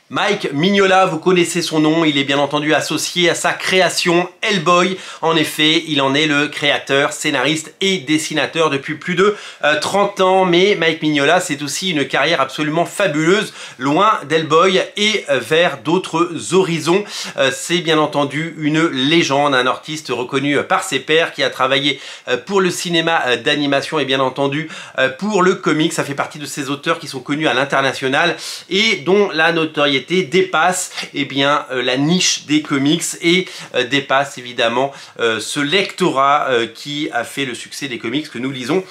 Mike Mignola, vous connaissez son nom, il est bien entendu associé à sa création Hellboy. En effet, il en est le créateur, scénariste et dessinateur depuis plus de 30 ans. Mais Mike Mignola, c'est aussi une carrière absolument fabuleuse, loin d'Hellboy et vers d'autres horizons. C'est bien entendu une légende, un artiste reconnu par ses pairs qui a travaillé pour le cinéma d'animation et bien entendu pour le comics. Ça fait partie de ces auteurs qui sont connus à l'international et dont la notoriété dépasse la niche des comics et dépasse évidemment ce lectorat qui a fait le succès des comics que nous lisons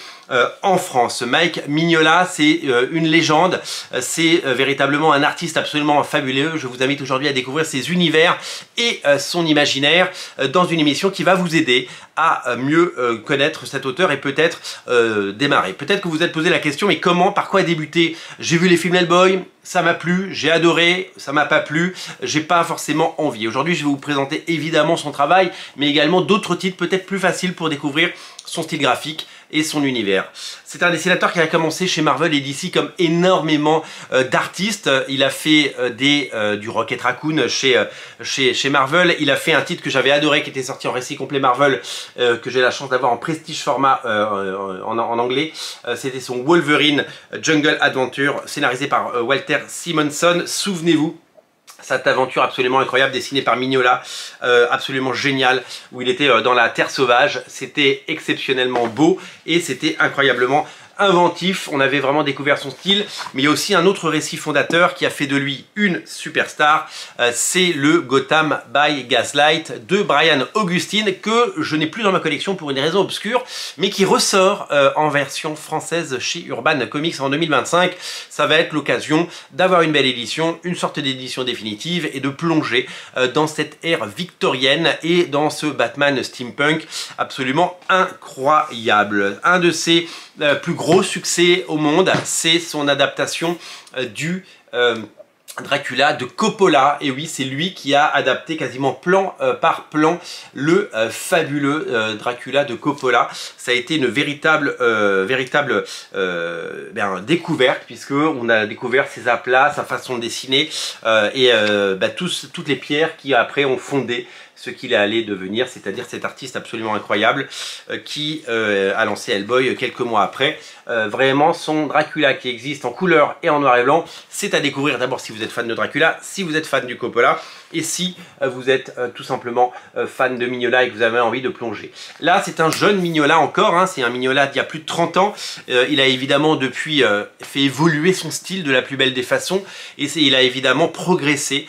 en France. Mike Mignola, c'est une légende, c'est véritablement un artiste absolument fabuleux. Je vous invite aujourd'hui à découvrir ses univers et son imaginaire dans une émission qui va vous aider à mieux connaître cet auteur et peut-être démarrer. Peut-être que vous vous êtes posé la question, mais comment, par quoi débuter? J'ai vu les films Hellboy, ça m'a plu, j'ai adoré, ça m'a pas plu, j'ai pas forcément envie. Aujourd'hui, je vais vous présenter évidemment son travail, mais également d'autres titres peut-être plus faciles pour découvrir son style graphique et son univers. C'est un dessinateur qui a commencé chez Marvel et DC comme énormément d'artistes. Il a fait du Rocket Raccoon chez Marvel. Il a fait un titre que j'avais adoré qui était sorti en récit complet Marvel, que j'ai la chance d'avoir en prestige format en anglais. C'était son Wolverine Jungle Adventure, scénarisé par Walter Simonson. Souvenez-vous, cette aventure absolument incroyable dessinée par Mignola, absolument géniale, où il était dans la terre sauvage. C'était exceptionnellement beau et c'était incroyablement inventif. On avait vraiment découvert son style, mais il y a aussi un autre récit fondateur qui a fait de lui une superstar. C'est le Gotham by Gaslight de Brian Augustine, que je n'ai plus dans ma collection pour une raison obscure, mais qui ressort en version française chez Urban Comics en 2025. Ça va être l'occasion d'avoir une belle édition, une sorte d'édition définitive et de plonger dans cette ère victorienne et dans ce Batman steampunk absolument incroyable. Un de ses plus gros succès au monde, c'est son adaptation du Dracula de Coppola. Et oui, c'est lui qui a adapté quasiment plan par plan le fabuleux Dracula de Coppola. Ça a été une véritable découverte, puisque on a découvert ses aplats, sa façon de dessiner toutes les pierres qui après ont fondé ce qu'il est allé devenir, c'est-à-dire cet artiste absolument incroyable qui a lancé Hellboy quelques mois après. Vraiment, son Dracula qui existe en couleur et en noir et blanc, c'est à découvrir d'abord si vous êtes fan de Dracula, si vous êtes fan du Coppola et si vous êtes tout simplement fan de Mignola et que vous avez envie de plonger. Là, c'est un jeune Mignola encore, hein, c'est un Mignola d'il y a plus de 30 ans. Il a évidemment depuis fait évoluer son style de la plus belle des façons et il a évidemment progressé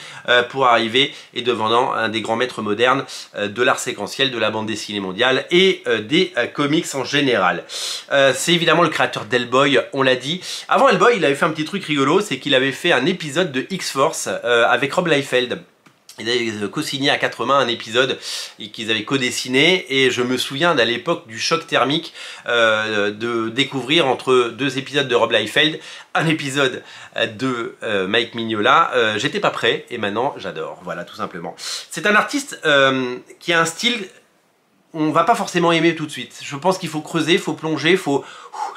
pour arriver et devenant un des grands maîtres modernes de l'art séquentiel, de la bande dessinée mondiale et des comics en général. C'est évidemment le créateur d'Hellboy, on l'a dit. Avant Hellboy, il avait fait un petit truc rigolo, c'est qu'il avait fait un épisode de X-Force avec Rob Liefeld. Ils avaient co-signé à 4 mains un épisode qu'ils avaient co-dessiné et je me souviens d'à l'époque du choc thermique de découvrir entre deux épisodes de Rob Liefeld un épisode de Mike Mignola. J'étais pas prêt et maintenant j'adore, voilà, tout simplement. C'est un artiste qui a un style on va pas forcément aimer tout de suite. Je pense qu'il faut creuser, il faut plonger, il faut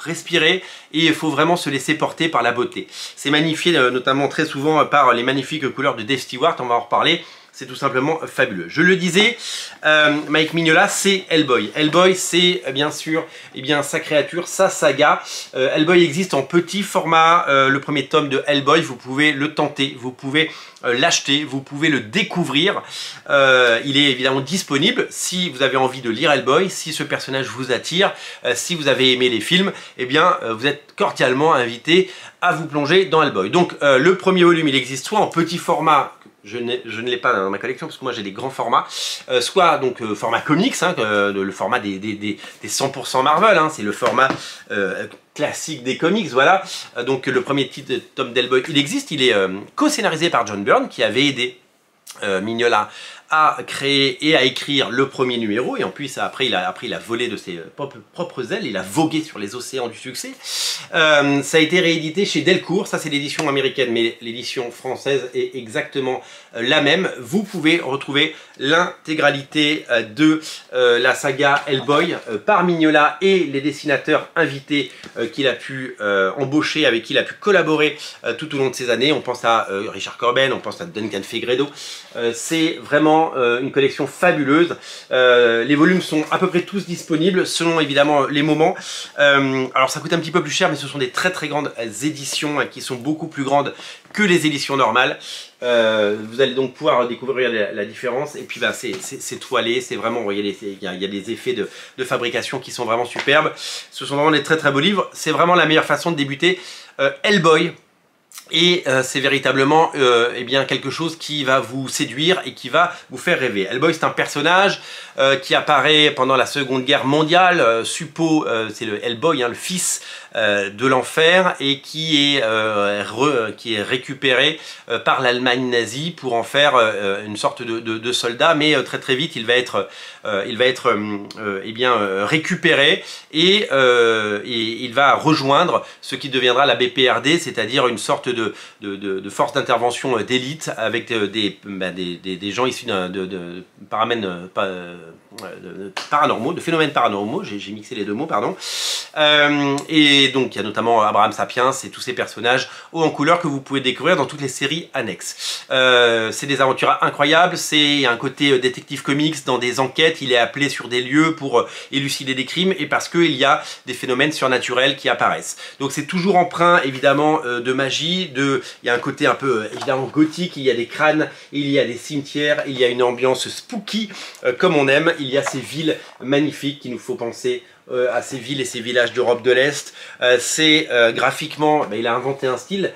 respirer et il faut vraiment se laisser porter par la beauté. C'est magnifié notamment très souvent par les magnifiques couleurs de Dave Stewart, on va en reparler. C'est tout simplement fabuleux. Je le disais, Mike Mignola, c'est Hellboy. Hellboy, c'est bien sûr sa créature, sa saga. Hellboy existe en petit format. Le premier tome de Hellboy, vous pouvez le tenter, vous pouvez l'acheter, vous pouvez le découvrir. Il est évidemment disponible si vous avez envie de lire Hellboy, si ce personnage vous attire, si vous avez aimé les films, vous êtes cordialement invité à vous plonger dans Hellboy. Donc le premier volume, il existe soit en petit format, je ne l'ai pas dans ma collection parce que moi j'ai des grands formats, soit donc format comics, hein, le format des 100% Marvel, hein, c'est le format classique des comics, voilà. Donc le premier tome d'Hellboy, il existe, il est co-scénarisé par John Byrne qui avait aidé Mignola à créer et à écrire le premier numéro, et en plus après il a volé de ses propres ailes, il a vogué sur les océans du succès. Ça a été réédité chez Delcourt, ça c'est l'édition américaine, mais l'édition française est exactement la même. Vous pouvez retrouver l'intégralité de la saga Hellboy par Mignola et les dessinateurs invités qu'il a pu embaucher, avec qui il a pu collaborer tout au long de ces années. On pense à Richard Corben, on pense à Duncan Fegredo. C'est vraiment une collection fabuleuse. Les volumes sont à peu près tous disponibles selon évidemment les moments. Alors ça coûte un petit peu plus cher, mais ce sont des très très grandes éditions qui sont beaucoup plus grandes que les éditions normales. Vous allez donc pouvoir découvrir la différence, et puis bah, c'est toilé, c'est vraiment, vous voyez, il y a des effets de fabrication qui sont vraiment superbes. Ce sont vraiment des très très beaux livres, c'est vraiment la meilleure façon de débuter Hellboy. Et c'est véritablement eh bien, quelque chose qui va vous séduire et qui va vous faire rêver. Hellboy, c'est un personnage qui apparaît pendant la Seconde Guerre mondiale. Suppo, c'est le Hellboy, hein, le fils de l'enfer, et qui est récupéré par l'Allemagne nazie pour en faire une sorte de soldat, mais très très vite il va être eh bien, récupéré, et il va rejoindre ce qui deviendra la BPRD, c'est-à-dire une sorte de force d'intervention d'élite avec des gens issus de paranormaux, de phénomènes paranormaux, j'ai mixé les deux mots, pardon. Et donc il y a notamment Abraham Sapiens et tous ces personnages hauts en couleur que vous pouvez découvrir dans toutes les séries annexes. C'est des aventures incroyables, c'est un côté détective comics dans des enquêtes, il est appelé sur des lieux pour élucider des crimes, et parce qu'il y a des phénomènes surnaturels qui apparaissent. Donc c'est toujours empreint évidemment de magie, il y a un côté un peu évidemment gothique, il y a des crânes, il y a des cimetières, il y a une ambiance spooky comme on aime, il y a ces villes magnifiques qui nous font penser à ces villes et ces villages d'Europe de l'Est. Graphiquement, il a inventé un style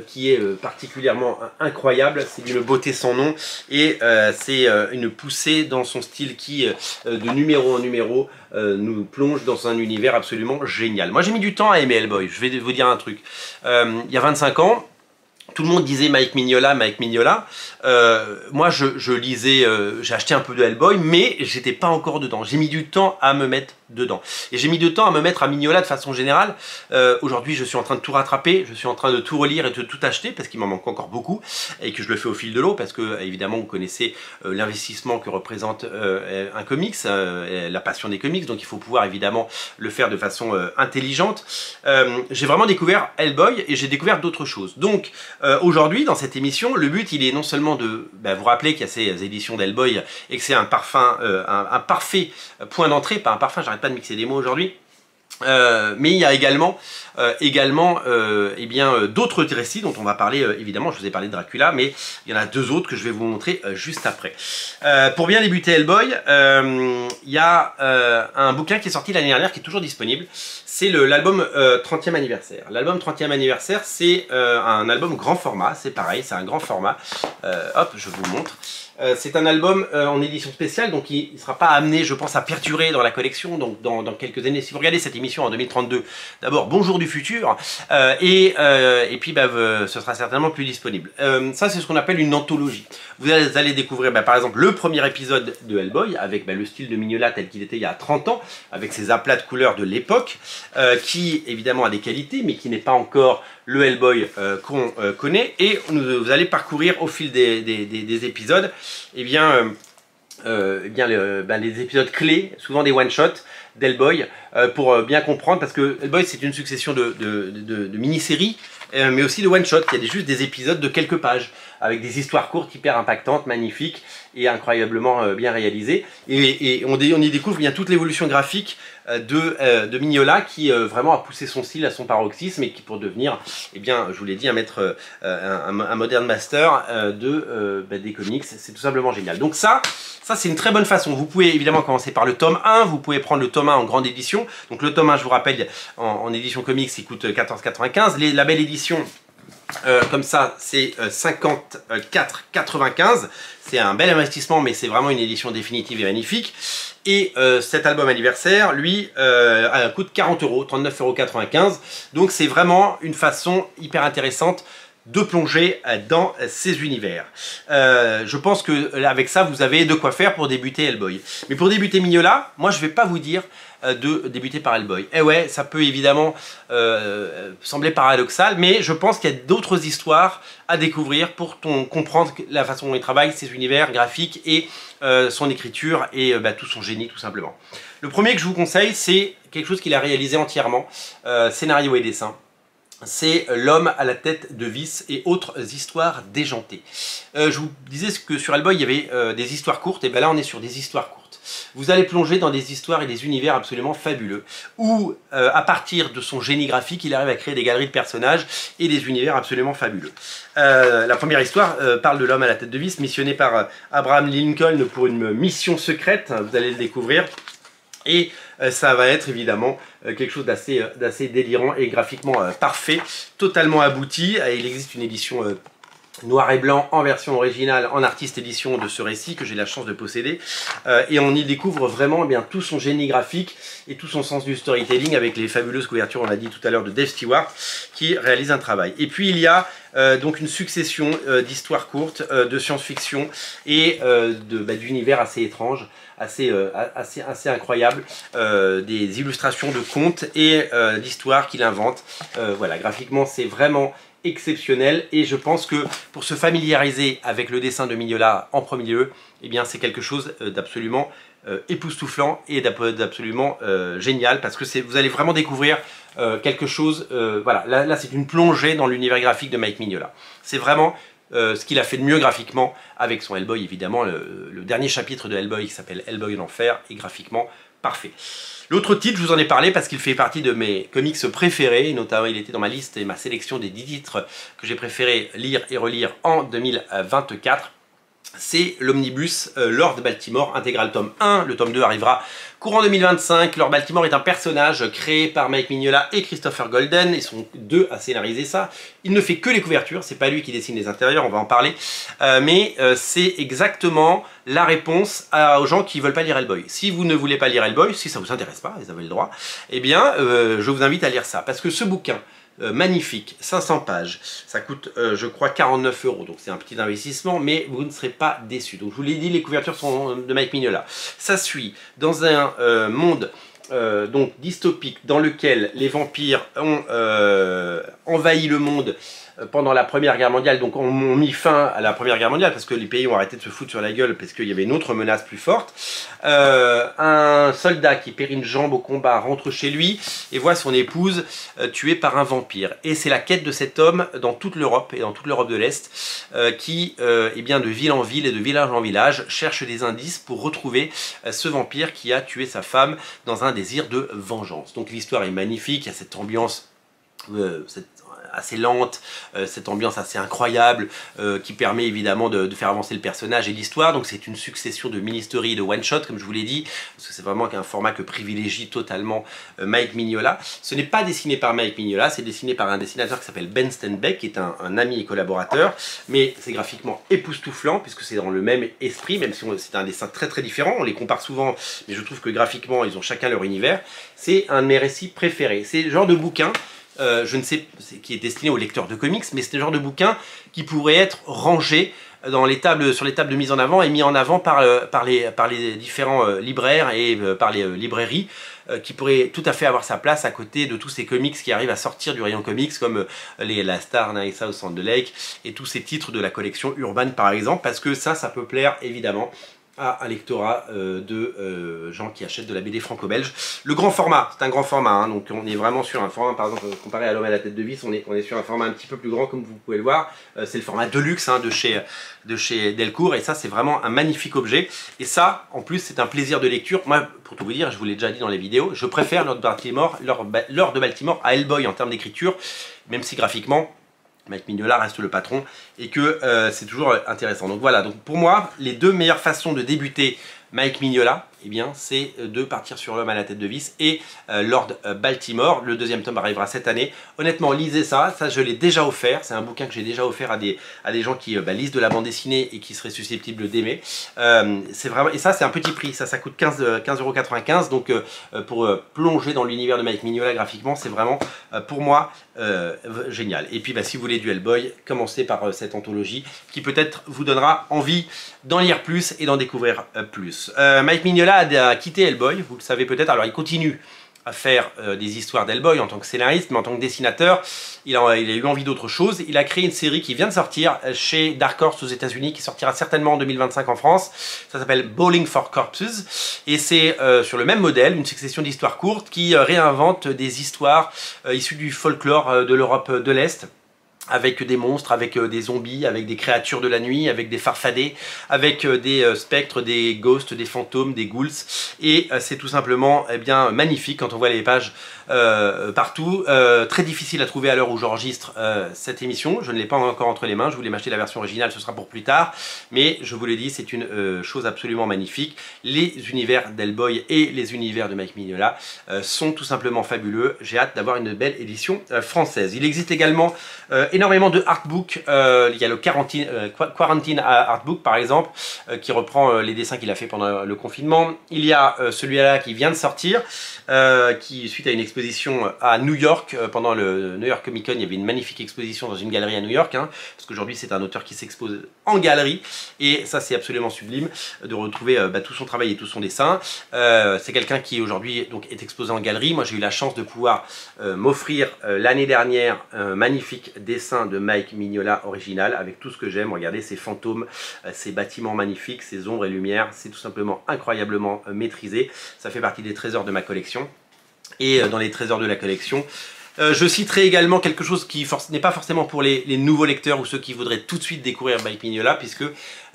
qui est particulièrement incroyable, c'est d'une beauté sans nom, et c'est une poussée dans son style qui, de numéro en numéro, nous plonge dans un univers absolument génial. Moi j'ai mis du temps à aimer Hellboy, je vais vous dire un truc. Il y a 25 ans, tout le monde disait Mike Mignola, Mike Mignola. Moi, je lisais, j'ai acheté un peu de Hellboy, mais j'étais pas encore dedans. J'ai mis du temps à me mettre dedans. Et j'ai mis du temps à me mettre à Mignola de façon générale. Aujourd'hui, je suis en train de tout rattraper, je suis en train de tout relire et de tout acheter, parce qu'il m'en manque encore beaucoup, et que je le fais au fil de l'eau, parce que, évidemment, vous connaissez l'investissement que représente un comics, la passion des comics, donc il faut pouvoir, évidemment, le faire de façon intelligente. J'ai vraiment découvert Hellboy, et j'ai découvert d'autres choses. Donc, aujourd'hui, dans cette émission, le but, il est non seulement de vous rappeler qu'il y a ces éditions d'Hellboy et que c'est un parfait point d'entrée, pas un parfum, j'arrête pas de mixer des mots aujourd'hui, mais il y a également eh bien d'autres récits dont on va parler évidemment. Je vous ai parlé de Dracula, mais il y en a deux autres que je vais vous montrer juste après. Pour bien débuter Hellboy, il y a un bouquin qui est sorti l'année dernière qui est toujours disponible. C'est l'album 30e anniversaire. L'album 30e anniversaire, c'est un album grand format, c'est pareil, c'est un grand format. Hop, je vous le montre. C'est un album en édition spéciale, donc il ne sera pas amené, je pense, à perdurer dans la collection, donc dans quelques années. Si vous regardez cette émission en 2032, d'abord, bonjour du futur, et puis ce sera certainement plus disponible. Ça, c'est ce qu'on appelle une anthologie. Vous allez découvrir, par exemple, le premier épisode de Hellboy, avec le style de Mignola tel qu'il était il y a 30 ans, avec ses aplats de couleurs de l'époque, qui, évidemment, a des qualités, mais qui n'est pas encore le Hellboy qu'on connaît. Et vous allez parcourir au fil des épisodes les épisodes clés, souvent des one-shots d'Hellboy, pour bien comprendre, parce que Hellboy c'est une succession de mini-séries, mais aussi de one-shots. Il y a juste des épisodes de quelques pages, avec des histoires courtes hyper impactantes, magnifiques et incroyablement bien réalisées. Et on y découvre bien toute l'évolution graphique de Mignola, qui vraiment a poussé son style à son paroxysme, et qui, pour devenir, eh bien, je vous l'ai dit, un modern master des comics. C'est tout simplement génial. Donc ça c'est une très bonne façon. Vous pouvez évidemment commencer par le tome 1, vous pouvez prendre le tome 1 en grande édition. Donc le tome 1, je vous rappelle, en édition comics, il coûte 14,95. La belle édition, comme ça, c'est 54,95. C'est un bel investissement, mais c'est vraiment une édition définitive et magnifique. Et cet album anniversaire, lui, coûte 40 €, 39,95 €. Donc c'est vraiment une façon hyper intéressante de plonger dans ces univers. Je pense que avec ça, vous avez de quoi faire pour débuter Hellboy. Mais pour débuter Mignola, moi je vais pas vous dire de débuter par Hellboy. Eh ouais, ça peut évidemment sembler paradoxal, mais je pense qu'il y a d'autres histoires à découvrir pour comprendre la façon dont il travaille, ses univers graphiques et son écriture et tout son génie tout simplement. Le premier que je vous conseille, c'est quelque chose qu'il a réalisé entièrement, scénario et dessin. C'est L'homme à la tête de vis et autres histoires déjantées. Je vous disais que sur Hellboy, il y avait des histoires courtes, et bien là on est sur des histoires courtes. Vous allez plonger dans des histoires et des univers absolument fabuleux, où à partir de son génie graphique, il arrive à créer des galeries de personnages et des univers absolument fabuleux. La première histoire parle de l'homme à la tête de vis, missionné par Abraham Lincoln pour une mission secrète, vous allez le découvrir. Et ça va être évidemment quelque chose d'assez délirant et graphiquement parfait, totalement abouti. Il existe une édition noir et blanc en version originale, en artiste édition de ce récit que j'ai la chance de posséder. Et on y découvre vraiment tout son génie graphique et tout son sens du storytelling avec les fabuleuses couvertures, on l'a dit tout à l'heure, de Dave Stewart qui réalise un travail. Et puis il y a donc une succession d'histoires courtes, de science-fiction et d'univers assez étranges, assez incroyables, des illustrations de contes et d'histoires qu'il invente. Voilà, graphiquement c'est vraiment exceptionnel et je pense que pour se familiariser avec le dessin de Mignola en premier lieu, eh bien c'est quelque chose d'absolument époustouflant et d'absolument génial parce que vous allez vraiment découvrir quelque chose, voilà, là c'est une plongée dans l'univers graphique de Mike Mignola. C'est vraiment ce qu'il a fait de mieux graphiquement avec son Hellboy, évidemment, le dernier chapitre de Hellboy qui s'appelle Hellboy l'enfer est graphiquement parfait. L'autre titre, je vous en ai parlé parce qu'il fait partie de mes comics préférés, notamment il était dans ma liste et ma sélection des 10 titres que j'ai préféré lire et relire en 2024. C'est l'omnibus Lord Baltimore, intégral tome 1, le tome 2 arrivera courant 2025. Lord Baltimore est un personnage créé par Mike Mignola et Christopher Golden, ils sont deux à scénariser ça. Il ne fait que les couvertures, c'est pas lui qui dessine les intérieurs, on va en parler, mais c'est exactement la réponse aux gens qui veulent pas lire Hellboy. Si vous ne voulez pas lire Hellboy, si ça vous intéresse pas, vous avez le droit, eh bien je vous invite à lire ça, parce que ce bouquin, magnifique, 500 pages, ça coûte je crois 49 €, donc c'est un petit investissement, mais vous ne serez pas déçus. Donc je vous l'ai dit, les couvertures sont de Mike Mignola. Ça suit dans un monde donc dystopique dans lequel les vampires ont envahi le monde pendant la Première Guerre mondiale, donc on mis fin à la Première Guerre mondiale parce que les pays ont arrêté de se foutre sur la gueule parce qu'il y avait une autre menace plus forte. Un soldat qui perd une jambe au combat rentre chez lui et voit son épouse tuée par un vampire. Et c'est la quête de cet homme dans toute l'Europe et dans toute l'Europe de l'Est qui, eh bien, de ville en ville et de village en village, cherche des indices pour retrouver ce vampire qui a tué sa femme dans un désir de vengeance. Donc l'histoire est magnifique, il y a cette ambiance assez lente, cette ambiance assez incroyable qui permet évidemment de faire avancer le personnage et l'histoire. Donc c'est une succession de mini-stories, de one-shot comme je vous l'ai dit, parce que c'est vraiment un format que privilégie totalement Mike Mignola. Ce n'est pas dessiné par Mike Mignola, c'est dessiné par un dessinateur qui s'appelle Ben Stenbeck, qui est un ami et collaborateur, mais c'est graphiquement époustouflant puisque c'est dans le même esprit, même si c'est un dessin très très différent, on les compare souvent, mais je trouve que graphiquement ils ont chacun leur univers. C'est un de mes récits préférés, c'est le genre de bouquin je ne sais, qui est destiné aux lecteurs de comics, mais c'est le genre de bouquin qui pourrait être rangé sur les tables de mise en avant et mis en avant par les différents libraires et par les librairies qui pourrait tout à fait avoir sa place à côté de tous ces comics qui arrivent à sortir du rayon comics comme la Star, Nice House on the Lake et tous ces titres de la collection Urban par exemple, parce que ça peut plaire évidemment à un lectorat de gens qui achètent de la BD franco-belge. Le grand format, c'est un grand format, hein, donc on est vraiment sur un format, par exemple, comparé à L'homme à la tête de vis, on est sur un format un petit peu plus grand, comme vous pouvez le voir. C'est le format Deluxe hein, de chez Delcourt, et ça, c'est vraiment un magnifique objet. Et ça, en plus, c'est un plaisir de lecture. Moi, pour tout vous dire, je vous l'ai déjà dit dans les vidéos, je préfère Lord de Baltimore à Hellboy en termes d'écriture, même si graphiquement, Mike Mignola reste le patron et que c'est toujours intéressant. Donc voilà, donc pour moi, les deux meilleures façons de débuter Mike Mignola, eh bien, c'est de partir sur L'homme à la tête de vis et Lord Baltimore. Le deuxième tome arrivera cette année. Honnêtement, lisez ça. Ça, je l'ai déjà offert. C'est un bouquin que j'ai déjà offert à des gens qui lisent de la bande dessinée et qui seraient susceptibles d'aimer. C'est vraiment, et ça, c'est un petit prix. Ça coûte 15,95 €. Donc, pour plonger dans l'univers de Mike Mignola graphiquement, c'est vraiment, pour moi, génial. Et puis, si vous voulez du Hellboy, commencez par cette anthologie qui peut-être vous donnera envie d'en lire plus et d'en découvrir plus. Mike Mignola a quitté Hellboy, vous le savez peut-être. Alors il continue à faire des histoires d'Hellboy en tant que scénariste, mais en tant que dessinateur, il a eu envie d'autre chose. Il a créé une série qui vient de sortir chez Dark Horse aux États-Unis, qui sortira certainement en 2025 en France. Ça s'appelle Bowling for Corpses, et c'est sur le même modèle, une succession d'histoires courtes qui réinvente des histoires issues du folklore de l'Europe de l'Est, avec des monstres, avec des zombies, avec des créatures de la nuit, avec des farfadets, avec des spectres, des ghosts, des fantômes, des ghouls. Et c'est tout simplement magnifique quand on voit les pages partout. Très difficile à trouver à l'heure où j'enregistre cette émission. Je ne l'ai pas encore entre les mains. Je voulais m'acheter la version originale, ce sera pour plus tard. Mais je vous l'ai dit, c'est une chose absolument magnifique. Les univers d'Hellboy et les univers de Mike Mignola sont tout simplement fabuleux. J'ai hâte d'avoir une belle édition française. Il existe également énormément de artbooks. Il y a le Quarantine Artbook par exemple, qui reprend les dessins qu'il a fait pendant le confinement. Il y a celui-là qui vient de sortir, qui suite à une exposition à New York, pendant le New York Comic Con, il y avait une magnifique exposition dans une galerie à New York, parce qu'aujourd'hui c'est un auteur qui s'expose en galerie, et ça c'est absolument sublime de retrouver tout son travail et tout son dessin. C'est quelqu'un qui aujourd'hui est exposé en galerie. Moi j'ai eu la chance de pouvoir m'offrir l'année dernière un magnifique dessin de Mike Mignola original, avec tout ce que j'aime. Regardez ces fantômes, ces bâtiments magnifiques, ces ombres et lumières, c'est tout simplement incroyablement maîtrisé. Ça fait partie des trésors de ma collection. Et dans les trésors de la collection, je citerai également quelque chose qui n'est pas forcément pour les nouveaux lecteurs ou ceux qui voudraient tout de suite découvrir Mike Mignola, puisque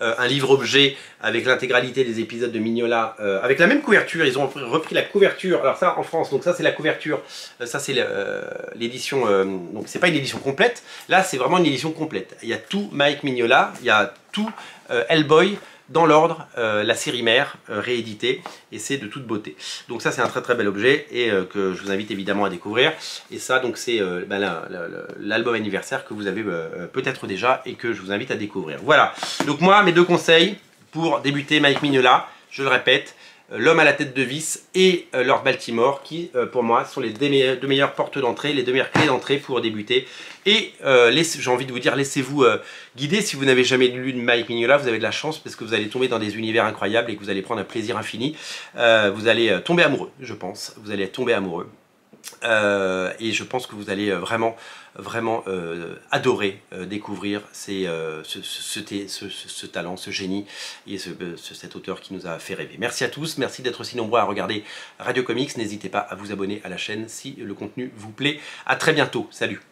un livre-objet avec l'intégralité des épisodes de Mignola, avec la même couverture, ils ont repris la couverture, alors ça en France, donc ça c'est la couverture, ça c'est l'édition, donc c'est pas une édition complète, là c'est vraiment une édition complète. Il y a tout Mike Mignola, il y a tout Hellboy, dans l'ordre, la série mère rééditée, et c'est de toute beauté. Donc ça c'est un très très bel objet et que je vous invite évidemment à découvrir. Et ça donc c'est l'album anniversaire que vous avez peut-être déjà et que je vous invite à découvrir. Voilà, donc moi mes deux conseils pour débuter Mike Mignola, je le répète, L'homme à la tête de vis et Lord Baltimore, qui pour moi sont les deux meilleures portes d'entrée, les deux meilleures clés d'entrée pour débuter. Et j'ai envie de vous dire, laissez-vous guider. Si vous n'avez jamais lu de Mike Mignola, vous avez de la chance parce que vous allez tomber dans des univers incroyables et que vous allez prendre un plaisir infini. Vous allez tomber amoureux, je pense. Vous allez tomber amoureux. Et je pense que vous allez vraiment adorer découvrir ce talent, ce génie et cet auteur qui nous a fait rêver. Merci à tous, merci d'être aussi nombreux à regarder Radio Comics. N'hésitez pas à vous abonner à la chaîne si le contenu vous plaît. À très bientôt, salut!